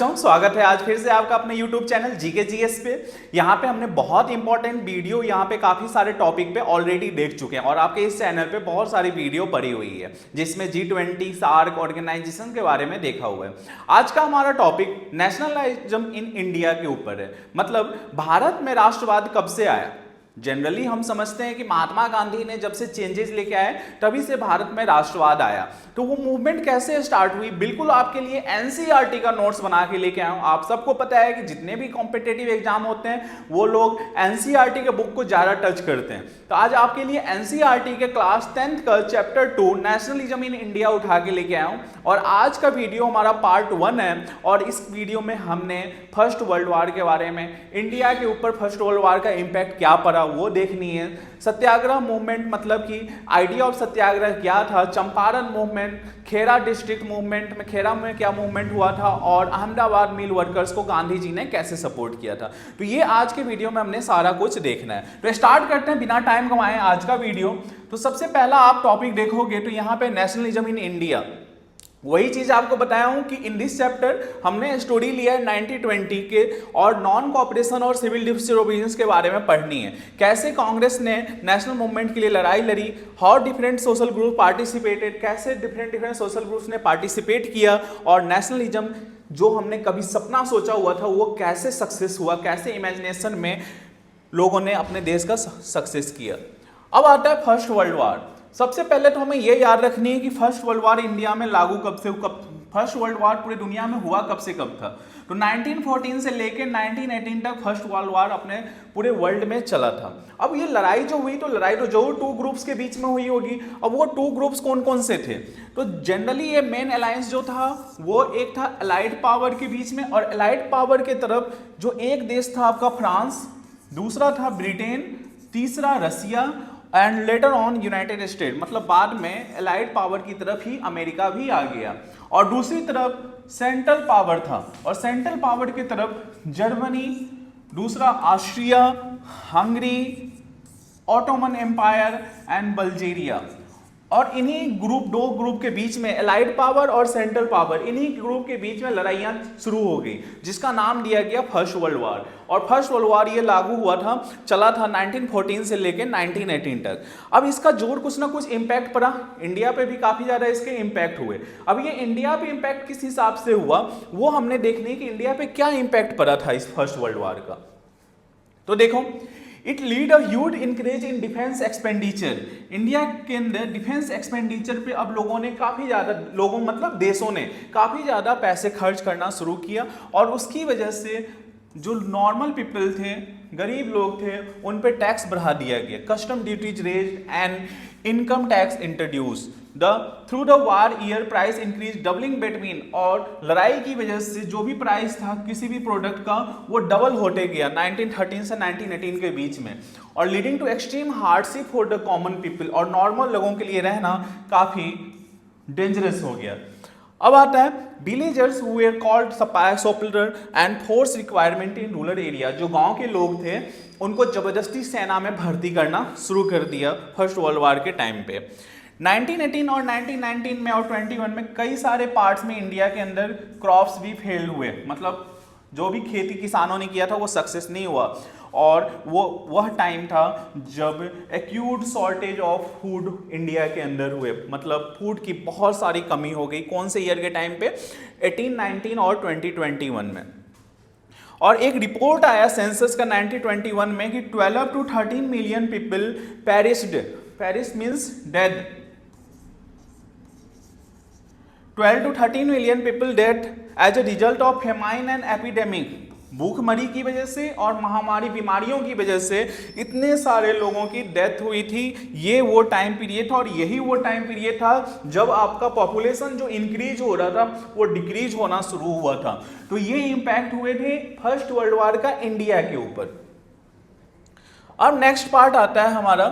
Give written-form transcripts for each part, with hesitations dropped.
स्वागत है आज फिर से आपका अपने YouTube चैनल जीके जीएस पे। यहाँ पे हमने बहुत इंपॉर्टेंट वीडियो यहाँ पे काफी सारे टॉपिक पे ऑलरेडी देख चुके हैं और आपके इस चैनल पे बहुत सारी वीडियो पड़ी हुई है जिसमें G20 सार्क ऑर्गेनाइजेशन के बारे में देखा हुआ है। आज का हमारा टॉपिक नेशनलिज्म इन इंडिया के ऊपर है, मतलब भारत में राष्ट्रवाद कब से आया। जनरली हम समझते हैं कि महात्मा गांधी ने जब से चेंजेस लेके आए तभी से भारत में राष्ट्रवाद आया। तो वो मूवमेंट कैसे स्टार्ट हुई, बिल्कुल आपके लिए एनसीईआरटी का नोट्स बना के लेके आया हूं। आप सबको पता है कि जितने भी कॉम्पिटिटिव एग्जाम होते हैं वो लोग एनसीईआरटी के बुक को ज्यादा टच करते हैं। तो आज आपके लिए एनसीईआरटी के क्लास 10th का चैप्टर 2 नेशनलिज्म इन इंडिया उठा के लेके आया हूं और आज का वीडियो हमारा पार्ट 1 है। और इस वीडियो में हमने फर्स्ट वर्ल्ड वॉर के बारे में, इंडिया के ऊपर फर्स्ट वर्ल्ड वॉर का इम्पैक्ट क्या पड़ा वो देखनी है। सत्याग्रह मूवमेंट, मतलब कि आइडिया ऑफ सत्याग्रह क्या था, चंपारण मूवमेंट, खेरा डिस्ट्रिक्ट मूवमेंट में खेरा में क्या मूवमेंट हुआ था और अहमदाबाद मिल वर्कर्स को गांधी जी ने कैसे सपोर्ट किया था। तो ये आज के वीडियो में हमने सारा कुछ देखना है। तो स्टार्ट करते हैं बिना टाइम गंवाए आज का वीडियो। तो सबसे पहला आप टॉपिक देखोगे तो यहाँ पे नेशनलिज्म इन इंडिया, वही चीज आपको बताया हूं कि इन दिस चैप्टर हमने स्टोरी लिया है 1920 के और नॉन कॉपरेशन और सिविल डिसोबीडियंस के बारे में पढ़नी है। कैसे कांग्रेस ने नेशनल मूवमेंट के लिए लड़ाई लड़ी, how different social group participated, कैसे डिफरेंट सोशल ग्रुप्स ने पार्टिसिपेट किया और नेशनलिज्म जो हमने कभी सपना सोचा हुआ था वो कैसे सक्सेस हुआ, कैसे इमेजिनेशन में लोगों ने अपने देश का सक्सेस किया। अब आता है फर्स्ट वर्ल्ड वॉर। सबसे पहले तो हमें ये याद रखनी है कि फर्स्ट वर्ल्ड वॉर इंडिया में लागू कब फर्स्ट वर्ल्ड वॉर पूरे दुनिया में हुआ कब से कब था। तो 1914 से लेकर 1918 तक फर्स्ट वर्ल्ड वॉर अपने पूरे वर्ल्ड में चला था। अब ये लड़ाई जो हुई, तो लड़ाई तो जो टू ग्रुप्स के बीच में हुई होगी। अब वो टू ग्रुप्स कौन कौन से थे, तो जनरली ये मेन अलायंस जो था वो एक था अलाइड पावर के बीच में, और अलाइड पावर के तरफ जो एक देश था आपका फ्रांस, दूसरा था ब्रिटेन, तीसरा Russia and later on United State, मतलब बाद में एलाइड पावर की तरफ ही अमेरिका भी आ गया। और दूसरी तरफ सेंट्रल पावर था, और सेंट्रल पावर की तरफ जर्मनी, दूसरा Austria, Hungary, Ottoman Empire and Bulgaria. और इन्हीं दो ग्रुप के बीच में एलाइड पावर और सेंट्रल पावर, इन्हीं ग्रुप के बीच में लड़ाइयाँ शुरू हो गई जिसका नाम दिया गया फर्स्ट वर्ल्ड वॉर। और फर्स्ट वर्ल्ड वॉर ये लागू हुआ था, चला था 1914 से लेकर 1918 तक। अब इसका जोर कुछ ना कुछ इम्पैक्ट पड़ा, इंडिया पे भी काफ़ी ज़्यादा इसके इम्पैक्ट हुए। अब ये इंडिया पे इम्पैक्ट किस हिसाब से हुआ वो हमने देखनी है कि इंडिया पे क्या इम्पैक्ट पड़ा था इस फर्स्ट वर्ल्ड वॉर का। तो देखो, it lead a huge increase in defence expenditure. India के अंदर डिफेंस एक्सपेंडिचर पे अब लोगों ने काफ़ी ज़्यादा, लोगों मतलब देशों ने काफ़ी ज़्यादा पैसे खर्च करना शुरू किया और उसकी वजह से जो नॉर्मल पीपल थे, गरीब लोग थे, उन पे टैक्स बढ़ा दिया गया। Custom duties raised and income tax introduce through the war year price increase doubling between. और लड़ाई की वजह से जो भी प्राइस था किसी भी प्रोडक्ट का वो डबल होते गया 1913 से 1918 के बीच में, और leading to extreme hardship for the common people, और नॉर्मल लोगों के लिए रहना काफ़ी डेंजरस हो गया। अब आता है villagers who were called soldier and force requirement in rural area. जो गांव के लोग थे उनको जबरदस्ती सेना में भर्ती करना शुरू कर दिया फर्स्ट वर्ल्ड वॉर के टाइम पे। 1918 और 1919 में और 21 में कई सारे पार्ट्स में इंडिया के अंदर क्रॉप्स भी फेल हुए, मतलब जो भी खेती किसानों ने किया था वो सक्सेस नहीं हुआ। और वह टाइम था जब acute shortage of food India के अंदर हुए, मतलब फूड की बहुत सारी कमी हो गई। कौन से ईयर के टाइम पे, 1819 और 2021 में। और एक रिपोर्ट आया सेंसस का 1921 में कि 12 to 13 million people perish means death, 12 to 13 million people death as a result of famine and epidemic. भूखमरी की वजह से और महामारी बीमारियों की वजह से इतने सारे लोगों की डेथ हुई थी। ये वो टाइम पीरियड था, और यही वो टाइम पीरियड था जब आपका पॉपुलेशन जो इंक्रीज हो रहा था वो डिक्रीज होना शुरू हुआ था। तो ये इंपैक्ट हुए थे फर्स्ट वर्ल्ड वॉर का इंडिया के ऊपर। अब नेक्स्ट पार्ट आता है हमारा,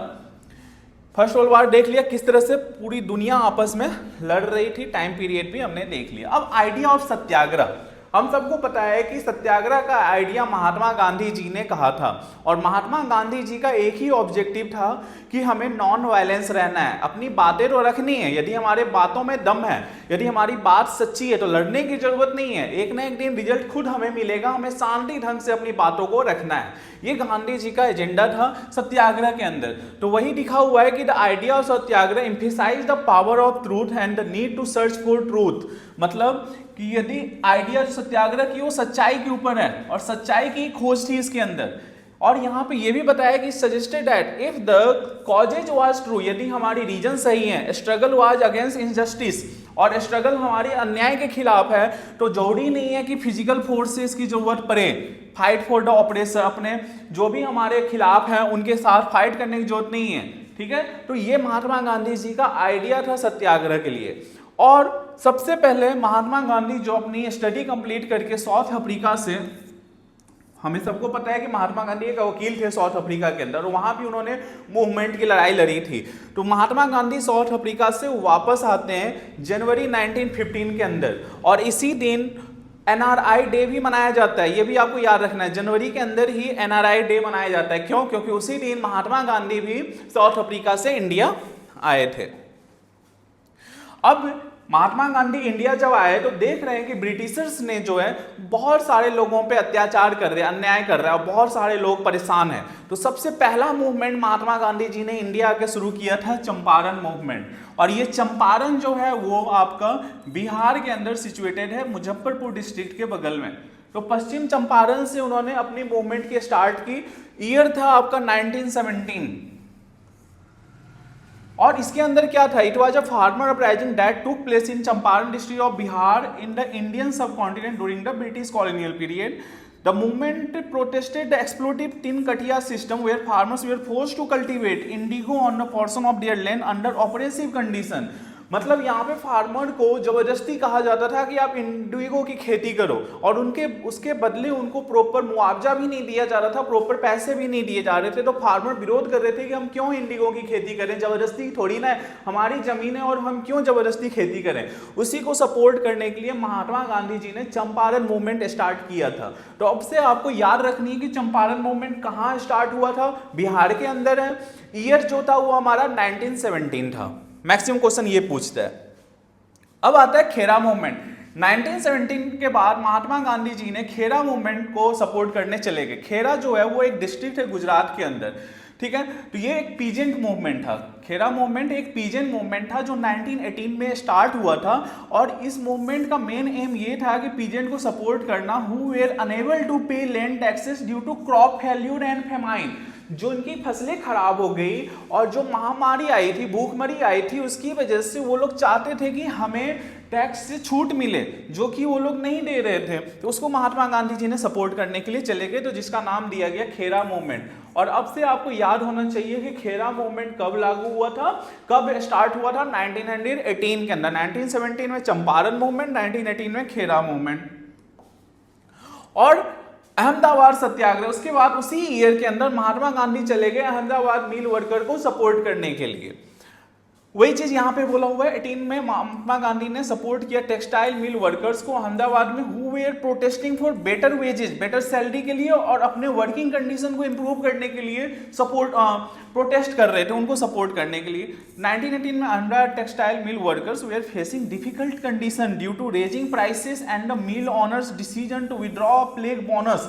फर्स्ट वर्ल्ड वॉर देख लिया किस तरह से पूरी दुनिया आपस में लड़ रही थी, टाइम पीरियड भी हमने देख लिया। अब आइडिया ऑफ सत्याग्रह, हम सबको पता है कि सत्याग्रह का आइडिया महात्मा गांधी जी ने कहा था और महात्मा गांधी जी का एक ही ऑब्जेक्टिव था कि हमें नॉन वायलेंस रहना है, अपनी बातें तो रखनी है, यदि हमारे बातों में दम है, यदि हमारी बात सच्ची है तो लड़ने की जरूरत नहीं है, एक ना एक दिन रिजल्ट खुद हमें मिलेगा, हमें शांति ढंग से अपनी बातों को रखना है। ये गांधी जी का एजेंडा था सत्याग्रह के अंदर। तो वही लिखा हुआ है कि the idea of satyagraha emphasise the power of truth and the need to search for truth. मतलब कि यदि आइडिया सत्याग्रह की वो सच्चाई के ऊपर है और सच्चाई की खोज थी इसके अंदर। और यहाँ पे ये भी बताया कि suggested that if the causes was true, यदि हमारी रीजन सही है, स्ट्रगल वाज अगेंस्ट इनजस्टिस और स्ट्रगल हमारी अन्याय के खिलाफ है, तो जरूरी नहीं है कि फिजिकल फोर्सेस की जरूरत पड़े, फाइट फॉर द ऑपरेशन, अपने जो भी हमारे खिलाफ हैं उनके साथ फाइट करने की जरूरत नहीं है। ठीक है, तो ये महात्मा गांधी जी का आइडिया था सत्याग्रह के लिए। और सबसे पहले महात्मा गांधी जो अपनी स्टडी कंप्लीट करके साउथ अफ्रीका से, हमें सबको पता है कि महात्मा गांधी एक वकील थे साउथ अफ्रीका के अंदर, वहां भी उन्होंने मूवमेंट की लड़ाई लड़ी थी। तो महात्मा गांधी साउथ अफ्रीका से वापस आते हैं जनवरी 1915 के अंदर और इसी दिन एनआरआई डे भी मनाया जाता है। ये भी आपको याद रखना है, जनवरी के अंदर ही एनआरआई डे मनाया जाता है। क्यों? क्योंकि उसी दिन महात्मा गांधी भी साउथ अफ्रीका से इंडिया आए थे। अब महात्मा गांधी इंडिया जब आए तो देख रहे हैं कि ब्रिटिशर्स ने जो है बहुत सारे लोगों पे अत्याचार कर रहे हैं, अन्याय कर रहे हैं और बहुत सारे लोग परेशान हैं। तो सबसे पहला मूवमेंट महात्मा गांधी जी ने इंडिया आके शुरू किया था चंपारण मूवमेंट। और ये चंपारण जो है वो आपका बिहार के अंदर सिचुएटेड है, मुजफ्फरपुर डिस्ट्रिक्ट के बगल में। तो पश्चिम चंपारण से उन्होंने अपनी मूवमेंट की स्टार्ट की। ईयर था आपका 1917 और इसके अंदर क्या था? It was a farmer uprising that took place in Champaran district of Bihar in the Indian subcontinent during the British colonial period. The movement protested the exploitive tin katia system where farmers were forced to cultivate indigo on a portion of their land under oppressive condition। मतलब यहाँ पे farmer को जबरदस्ती कहा जाता था कि आप इंडिगो की खेती करो और उसके बदले उनको प्रॉपर मुआवजा भी नहीं दिया जा रहा था, प्रॉपर पैसे भी नहीं दिए जा रहे थे। तो फार्मर विरोध कर रहे थे कि हम क्यों इंडिगो की खेती करें, जबरदस्ती थोड़ी ना है, हमारी जमीन है और हम क्यों जबरदस्ती खेती करें। उसी को सपोर्ट करने के लिए महात्मा गांधी जी ने चंपारण मूवमेंट स्टार्ट किया था। तो अब से आपको याद रखनी है कि चंपारण मूवमेंट कहाँ स्टार्ट हुआ था? बिहार के अंदर है। ईयर जो था वो हमारा 1917 था। मैक्सिमम क्वेश्चन ये पूछता है। अब आता है खेरा मूवमेंट। 1917 के बाद महात्मा गांधी जी ने खेरा मूवमेंट को सपोर्ट करने चले गए। खेरा जो है वो एक डिस्ट्रिक्ट है गुजरात के अंदर। ठीक है, तो ये एक पीजेंट मूवमेंट था। खेरा मूवमेंट एक पीजेंट मूवमेंट था जो 1918 में स्टार्ट हुआ था और इस मूवमेंट का मेन एम ये था कि पीजेंट को सपोर्ट करना who were unable to pay land taxes due to crop failure and famine. जो उनकी फसलें खराब हो गई और जो महामारी आई थी, भूखमरी आई थी, उसकी वजह से वो लोग चाहते थे कि हमें टैक्स से छूट मिले जो कि वो लोग नहीं दे रहे थे। तो उसको महात्मा गांधी जी ने सपोर्ट करने के लिए चले गए, तो जिसका नाम दिया गया खेरा मूवमेंट। और अब से आपको याद होना चाहिए कि खेरा मूवमेंट कब लागू हुआ था, कब स्टार्ट हुआ था? 1918 के अंदर। 1917 में चंपारण मूवमेंट, 1918 में खेरा मूवमेंट। और अहमदाबाद सत्याग्रह, उसके बाद उसी ईयर के अंदर महात्मा गांधी चले गए अहमदाबाद मिल वर्कर को सपोर्ट करने के लिए। वही चीज यहाँ पे बोला हुआ है। 18 में महात्मा गांधी ने सपोर्ट किया टेक्सटाइल मिल वर्कर्स को अहमदाबाद में who were protesting for better wages, better salary के लिए और अपने वर्किंग कंडीशन को इंप्रूव करने के लिए सपोर्ट प्रोटेस्ट कर रहे थे, उनको सपोर्ट करने के लिए। 1918 में Ahmedabad textile mill workers were facing difficult condition due to raising prices and the mill owners decision to withdraw plague bonus.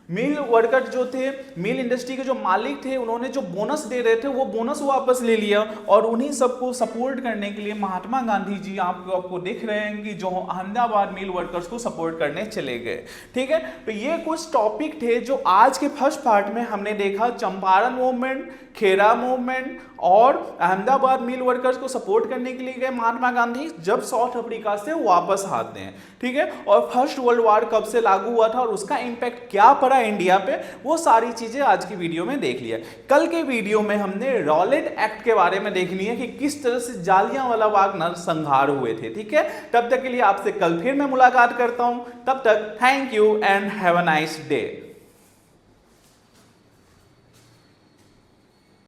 Mill worker जो थे, मिल इंडस्ट्री के जो मालिक थे, उन्होंने जो बोनस दे रहे थे वो बोनस वापस ले लिया और उन्हीं सबको सपोर्ट करने के लिए महात्मा गांधी जी आपको देख रहे हैं कि जो अहमदाबाद मिल वर्कर्स को सपोर्ट करने चले गए। ठीक है, तो ये कुछ टॉपिक थे जो आज के फर्स्ट पार्ट में हमने देखा। चंपारण मूवमेंट, खेरा मूवमेंट और अहमदाबाद मिल वर्कर्स को सपोर्ट करने के लिए गए महात्मा गांधी जब साउथ अफ्रीका से वापस आते हैं। ठीक है, और फर्स्ट वर्ल्ड वॉर कब से लागू हुआ था और उसका इंपैक्ट क्या पड़ा इंडिया पे, वो सारी चीजें आज की वीडियो में देख लिया। कल के वीडियो में हमने रॉलेट एक्ट के बारे में देखनी है कि किस तरह से जालियांवाला बाग नरसंहार हुए थे। ठीक है, तब तक के लिए आपसे कल फिर मैं मुलाकात करता हूं। तब तक thank you and have a nice day.